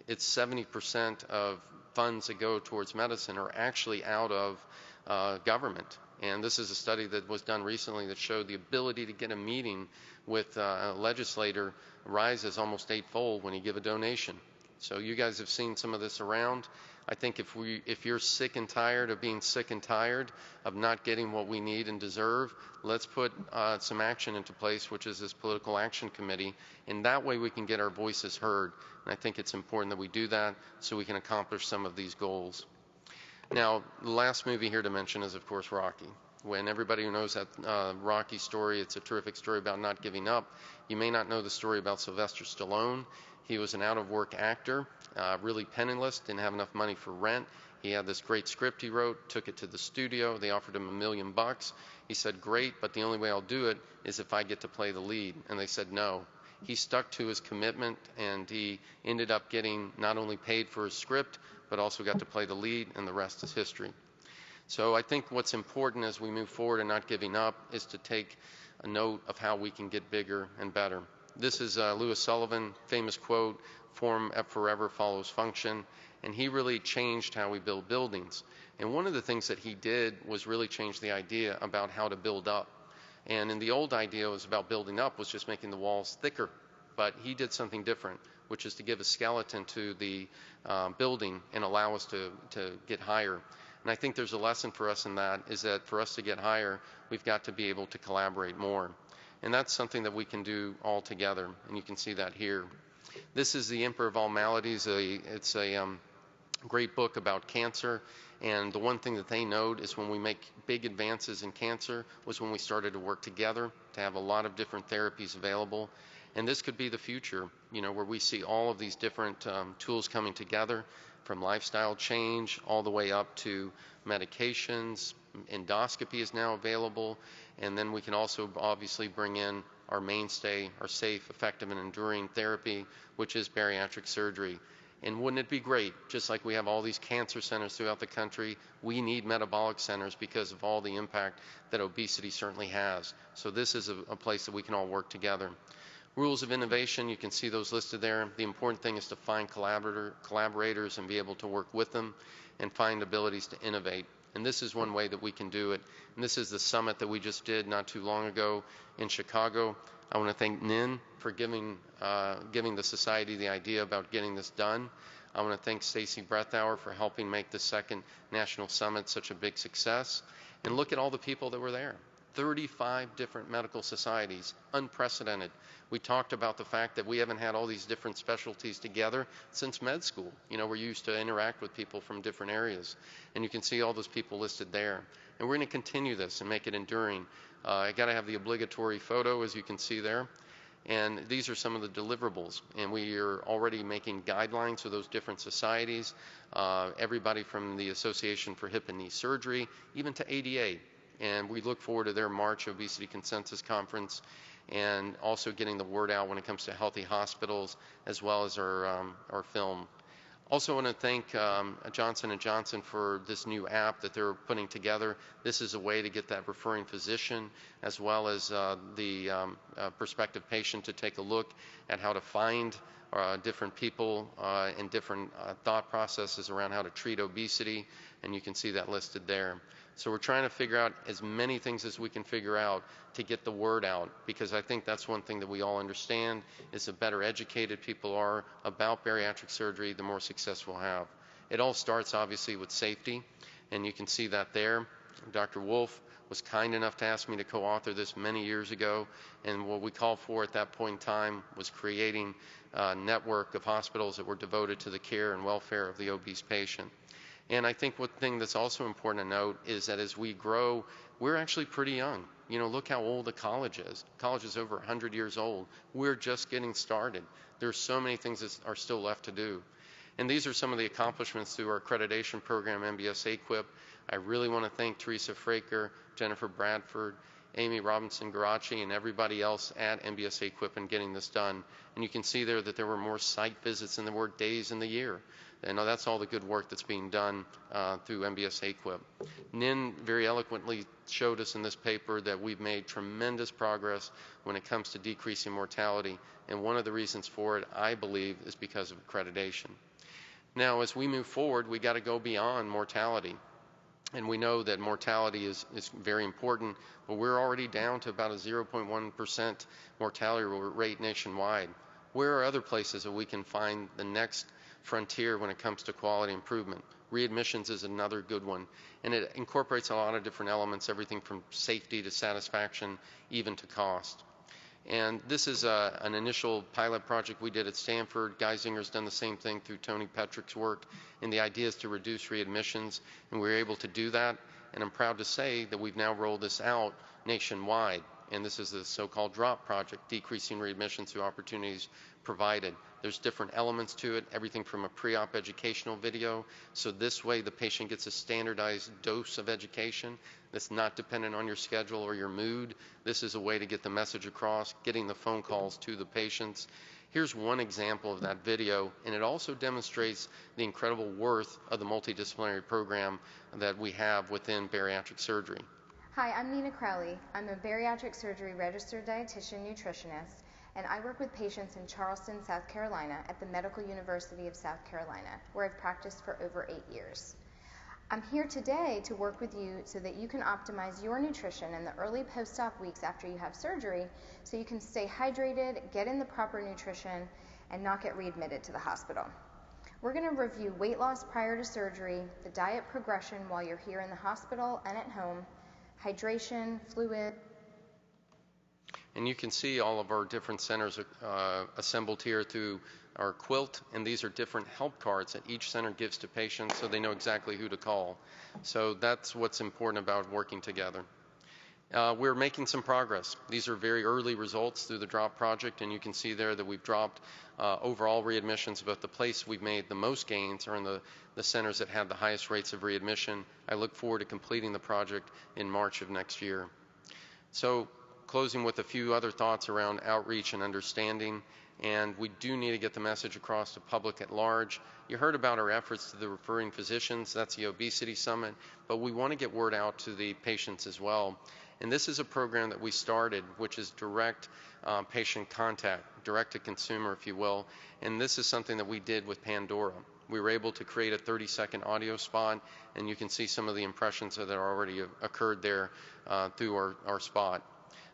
It's 70% of funds that go towards medicine are actually out of government. And this is a study that was done recently that showed the ability to get a meeting with a legislator rises almost eightfold when you give a donation. So you guys have seen some of this around. I think if you're sick and tired of being sick and tired of not getting what we need and deserve, let's put some action into place, which is this political action committee, and that way we can get our voices heard. And I think it's important that we do that so we can accomplish some of these goals. Now, the last movie here to mention is, of course, Rocky. When everybody who knows that Rocky story, it's a terrific story about not giving up. You may not know the story about Sylvester Stallone. He was an out-of-work actor, really penniless, didn't have enough money for rent. He had this great script he wrote, took it to the studio. They offered him $1 million. He said, great, but the only way I'll do it is if I get to play the lead. And they said no. He stuck to his commitment, and he ended up getting not only paid for his script, but also got to play the lead, and the rest is history. So I think what's important as we move forward and not giving up is to take a note of how we can get bigger and better. This is Louis Sullivan, famous quote, form forever follows function, and he really changed how we build buildings. And one of the things that he did was really change the idea about how to build up. And in the old idea was about building up was just making the walls thicker, but he did something different, which is to give a skeleton to the building and allow us to get higher. And I think there's a lesson for us in that, is that for us to get higher, we've got to be able to collaborate more. And that's something that we can do all together, and you can see that here. This is The Emperor of All Maladies. It's a great book about cancer, and the one thing that they note is when we make big advances in cancer was when we started to work together to have a lot of different therapies available. And this could be the future, where we see all of these different tools coming together, from lifestyle change all the way up to medications. Endoscopy is now available, and then we can also obviously bring in our mainstay, our safe, effective, and enduring therapy, which is bariatric surgery. And wouldn't it be great, just like we have all these cancer centers throughout the country, we need metabolic centers because of all the impact that obesity certainly has. So this is a place that we can all work together. Rules of innovation, you can see those listed there. The important thing is to find collaborators and be able to work with them and find abilities to innovate. And this is one way that we can do it. And this is the summit that we just did not too long ago in Chicago. I want to thank Nin for giving the society the idea about getting this done. I want to thank Stacy Brethauer for helping make the second national summit such a big success. And look at all the people that were there. 35 different medical societies, unprecedented. We talked about the fact that we haven't had all these different specialties together since med school. We're used to interact with people from different areas. And you can see all those people listed there. And we're going to continue this and make it enduring. I got to have the obligatory photo, as you can see there. And these are some of the deliverables. And we are already making guidelines for those different societies, everybody from the Association for Hip and Knee Surgery, even to ADA. And we look forward to their March Obesity Consensus Conference, and also getting the word out when it comes to healthy hospitals, as well as our film. Also want to thank Johnson & Johnson for this new app that they're putting together. This is a way to get that referring physician, as well as the prospective patient, to take a look at how to find different people and different thought processes around how to treat obesity, and you can see that listed there. So we're trying to figure out as many things as we can figure out to get the word out, because I think that's one thing that we all understand is the better educated people are about bariatric surgery, the more success we'll have. It all starts obviously with safety, and you can see that there. Dr. Wolf was kind enough to ask me to co-author this many years ago, and what we called for at that point in time was creating a network of hospitals that were devoted to the care and welfare of the obese patient. And I think one thing that's also important to note is that as we grow, we're actually pretty young. Look how old the college is. College is over 100 years old. We're just getting started. There's so many things that are still left to do. And these are some of the accomplishments through our accreditation program, MBS AQUIP. I really want to thank Teresa Fraker, Jennifer Bradford, Amy Robinson-Garachi, and everybody else at MBS AQUIP in getting this done. And you can see there that there were more site visits than there were days in the year. And that's all the good work that's being done through MBS AQUIP. Nin very eloquently showed us in this paper that we've made tremendous progress when it comes to decreasing mortality. And one of the reasons for it, I believe, is because of accreditation. Now, as we move forward, we got to go beyond mortality. And we know that mortality is very important, but we're already down to about a 0.1% mortality rate nationwide. Where are other places that we can find the next frontier when it comes to quality improvement? Readmissions is another good one, and it incorporates a lot of different elements, everything from safety to satisfaction, even to cost. And this is an initial pilot project we did at Stanford. Geisinger's done the same thing through Tony Petrick's work, and the idea is to reduce readmissions, and we were able to do that. And I'm proud to say that we've now rolled this out nationwide, and this is the so-called DROP project, decreasing readmissions through opportunities provided. There's different elements to it, everything from a pre-op educational video, so this way the patient gets a standardized dose of education that's not dependent on your schedule or your mood. This is a way to get the message across, getting the phone calls to the patients. Here's one example of that video, and it also demonstrates the incredible worth of the multidisciplinary program that we have within bariatric surgery. Hi, I'm Nina Crowley. I'm a bariatric surgery registered dietitian nutritionist, and I work with patients in Charleston, South Carolina at the Medical University of South Carolina, where I've practiced for over 8 years. I'm here today to work with you so that you can optimize your nutrition in the early post-op weeks after you have surgery so you can stay hydrated, get in the proper nutrition, and not get readmitted to the hospital. We're going to review weight loss prior to surgery, the diet progression while you're here in the hospital and at home, hydration, fluid. And you can see all of our different centers assembled here through our quilt, and these are different help cards that each center gives to patients so they know exactly who to call. So that's what's important about working together. We're making some progress. These are very early results through the DROP project, and you can see there that we've dropped overall readmissions, but the place we've made the most gains are in the centers that have the highest rates of readmission. I look forward to completing the project in March of next year. So closing with a few other thoughts around outreach and understanding, and we do need to get the message across to public at large. You heard about our efforts to the referring physicians, that's the Obesity Summit, but we want to get word out to the patients as well. And this is a program that we started, which is direct patient contact, direct to consumer, if you will, and this is something that we did with Pandora. We were able to create a 30-second audio spot, and you can see some of the impressions that already occurred there through our spot.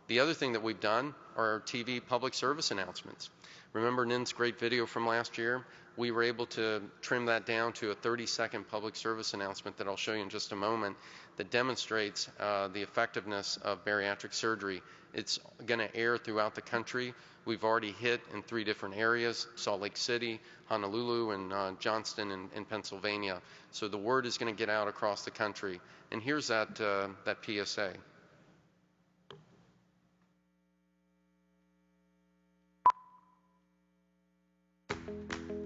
The other thing that we've done are our TV public service announcements. Remember Nin's great video from last year? We were able to trim that down to a 30-second public service announcement that I'll show you in just a moment that demonstrates the effectiveness of bariatric surgery. It's going to air throughout the country. We've already hit in 3 different areas, Salt Lake City, Honolulu, and Johnston in Pennsylvania. So the word is going to get out across the country. And here's that PSA.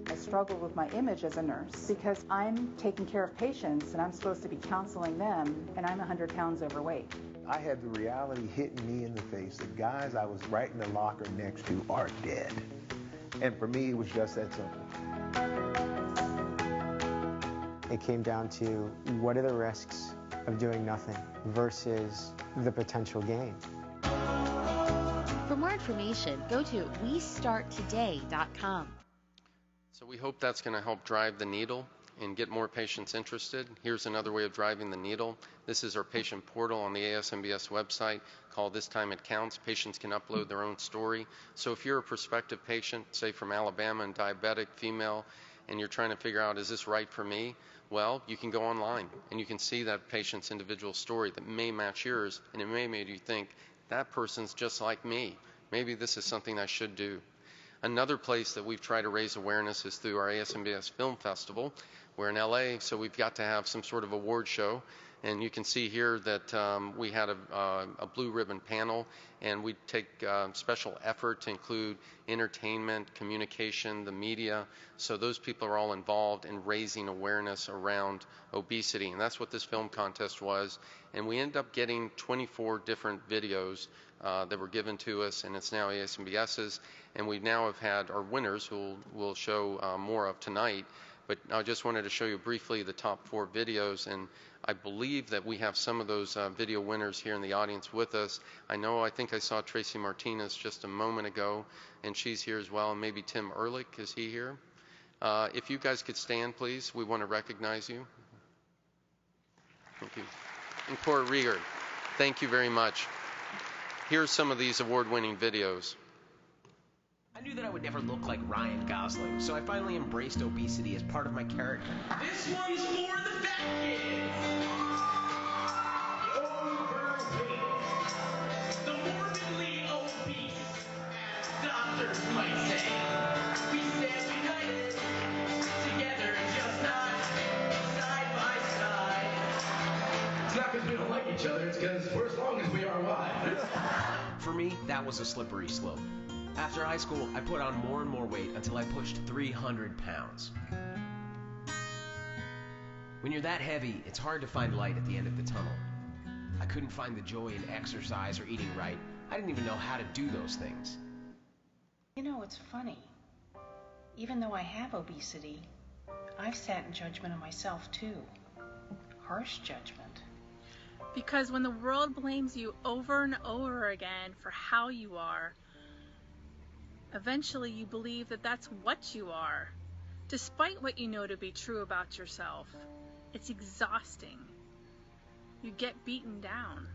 I struggled with my image as a nurse because I'm taking care of patients and I'm supposed to be counseling them, and I'm 100 pounds overweight. I had the reality hitting me in the face. The guys I was right in the locker next to are dead. And for me, it was just that simple. It came down to what are the risks of doing nothing versus the potential gain. For more information, go to WeStartToday.com. So we hope that's going to help drive the needle and get more patients interested. Here's another way of driving the needle. This is our patient portal on the ASMBS website called This Time It Counts. Patients can upload their own story. So if you're a prospective patient, say from Alabama and diabetic, female, and you're trying to figure out, is this right for me? Well, you can go online and you can see that patient's individual story that may match yours, and it may make you think, that person's just like me. Maybe this is something I should do. Another place that we've tried to raise awareness is through our ASMBS Film Festival. We're in LA, so we've got to have some sort of award show. And you can see here that we had a blue ribbon panel, and we take special effort to include entertainment, communication, the media. So those people are all involved in raising awareness around obesity. And that's what this film contest was. And we ended up getting 24 different videos that were given to us, and it's now ASMBS's. And we now have had our winners, who we'll show more of tonight. But I just wanted to show you briefly the top 4 videos, and I believe that we have some of those video winners here in the audience with us. I think I saw Tracy Martinez just a moment ago, and she's here as well, and maybe Tim Ehrlich, is he here? If you guys could stand, please, we want to recognize you. Thank you. And Cora Rieger, thank you very much. Here's some of these award-winning videos. I knew that I would never look like Ryan Gosling, so I finally embraced obesity as part of my character. This one's for the fat kids! The overweight, the morbidly obese, as doctors might say. We stand united, together, just not side by side. It's not because we don't like each other, it's because we're as long as we are wide. For me, that was a slippery slope. After high school, I put on more and more weight until I pushed 300 pounds. When you're that heavy, it's hard to find light at the end of the tunnel. I couldn't find the joy in exercise or eating right. I didn't even know how to do those things. You know, it's funny. Even though I have obesity, I've sat in judgment of myself too. Harsh judgment. Because when the world blames you over and over again for how you are, eventually you believe that that's what you are, despite what you know to be true about yourself. It's exhausting. You get beaten down.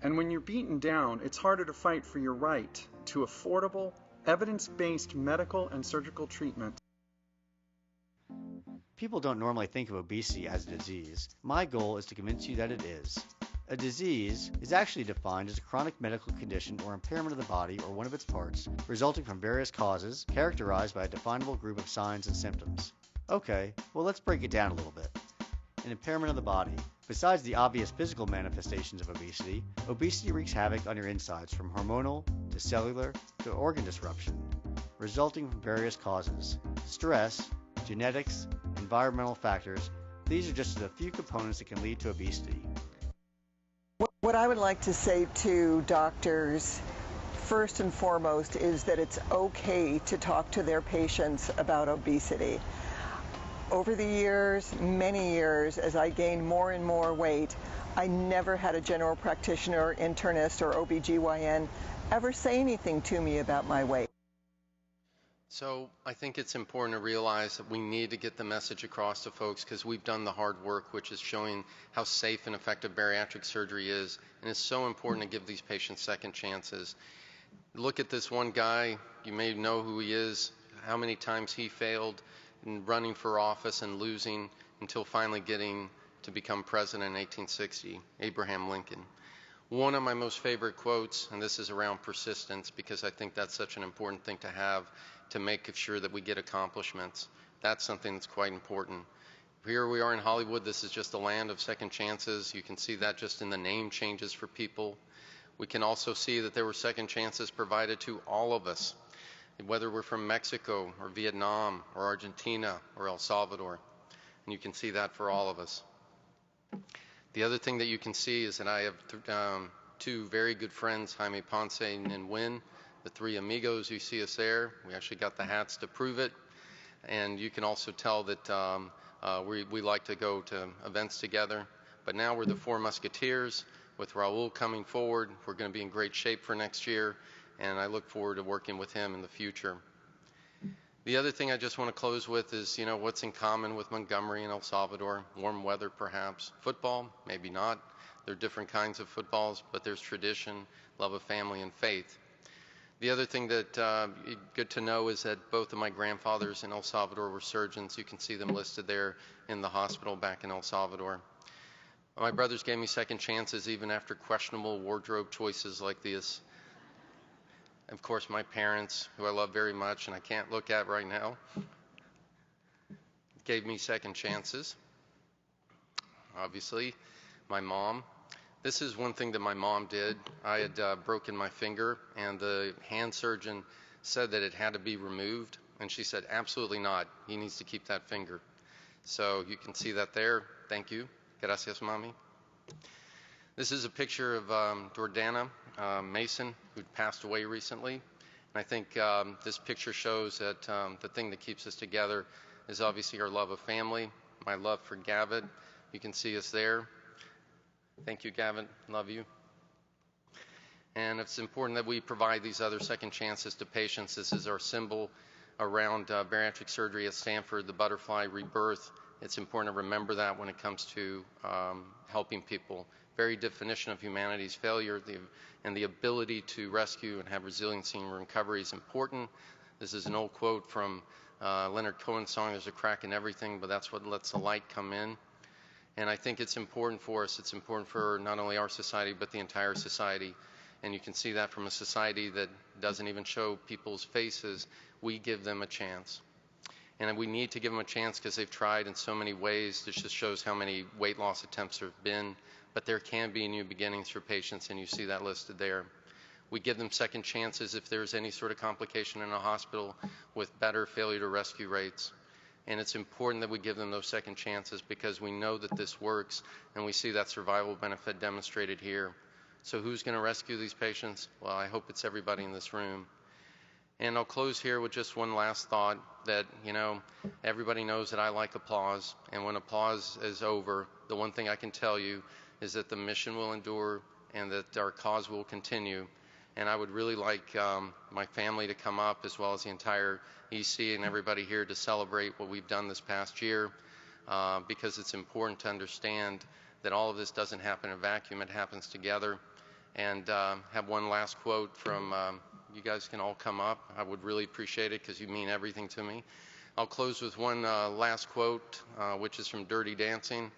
And when you're beaten down, it's harder to fight for your right to affordable, evidence-based medical and surgical treatment. People don't normally think of obesity as a disease. My goal is to convince you that it is. A disease is actually defined as a chronic medical condition or impairment of the body or one of its parts, resulting from various causes, characterized by a definable group of signs and symptoms. Okay, well let's break it down a little bit. An impairment of the body. Besides the obvious physical manifestations of obesity wreaks havoc on your insides from hormonal to cellular to organ disruption, resulting from various causes. Stress, genetics, environmental factors, these are just a few components that can lead to obesity. What I would like to say to doctors, first and foremost, is that it's okay to talk to their patients about obesity. Over the years, many years, as I gained more and more weight, I never had a general practitioner, internist, or OBGYN ever say anything to me about my weight. So I think it's important to realize that we need to get the message across to folks because we've done the hard work, which is showing how safe and effective bariatric surgery is. And it's so important to give these patients second chances. Look at this one guy. You may know who he is, how many times he failed in running for office and losing until finally getting to become president in 1860, Abraham Lincoln. One of my most favorite quotes, and this is around persistence because I think that's such an important thing to have to make sure that we get accomplishments. That's something that's quite important. Here we are in Hollywood. This is just the land of second chances. You can see that just in the name changes for people. We can also see that there were second chances provided to all of us, whether we're from Mexico or Vietnam or Argentina or El Salvador. And you can see that for all of us. The other thing that you can see is that I have two very good friends, Jaime Ponce and Wynn, the three amigos. You see us there. We actually got the hats to prove it. And you can also tell that we like to go to events together. But now we're the Four Musketeers. With Raul coming forward, we're going to be in great shape for next year. And I look forward to working with him in the future. The other thing I just want to close with is, you know, what's in common with Montgomery and El Salvador? Warm weather, perhaps. Football, maybe not. There are different kinds of footballs, but there's tradition, love of family, and faith. The other thing that good to know is that both of my grandfathers in El Salvador were surgeons. You can see them listed there in the hospital back in El Salvador. My brothers gave me second chances even after questionable wardrobe choices like this. Of course, my parents, who I love very much and I can't look at right now, gave me second chances. Obviously, my mom. This is one thing that my mom did. I had broken my finger, and the hand surgeon said that it had to be removed. And she said, absolutely not. He needs to keep that finger. So you can see that there. Thank you. Gracias, Mami. This is a picture of Jordana Mason, who passed away recently. And I think this picture shows that the thing that keeps us together is obviously our love of family, my love for Gavin. You can see us there. Thank you, Gavin. Love you. And it's important that we provide these other second chances to patients. This is our symbol around bariatric surgery at Stanford, the butterfly rebirth. It's important to remember that when it comes to helping people. Very definition of humanity's failure and the ability to rescue and have resiliency and recovery is important. This is an old quote from Leonard Cohen's song, "There's a crack in everything, but that's what lets the light come in." And I think it's important for us. It's important for not only our society, but the entire society. And you can see that from a society that doesn't even show people's faces. We give them a chance. And we need to give them a chance because they've tried in so many ways. This just shows how many weight loss attempts there have been. But there can be new beginnings for patients, and you see that listed there. We give them second chances if there's any sort of complication in a hospital with better failure to rescue rates. And it's important that we give them those second chances because we know that this works, and we see that survival benefit demonstrated here. So who's going to rescue these patients? Well, I hope it's everybody in this room. And I'll close here with just one last thought that, everybody knows that I like applause. And when applause is over, the one thing I can tell you is that the mission will endure and that our cause will continue. And I would really like my family to come up, as well as the entire EC and everybody here, to celebrate what we've done this past year, because it's important to understand that all of this doesn't happen in a vacuum. It happens together. And have one last quote from, you guys can all come up. I would really appreciate it because you mean everything to me. I'll close with one last quote, which is from Dirty Dancing.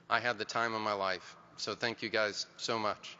"I had the time of my life." So thank you guys so much.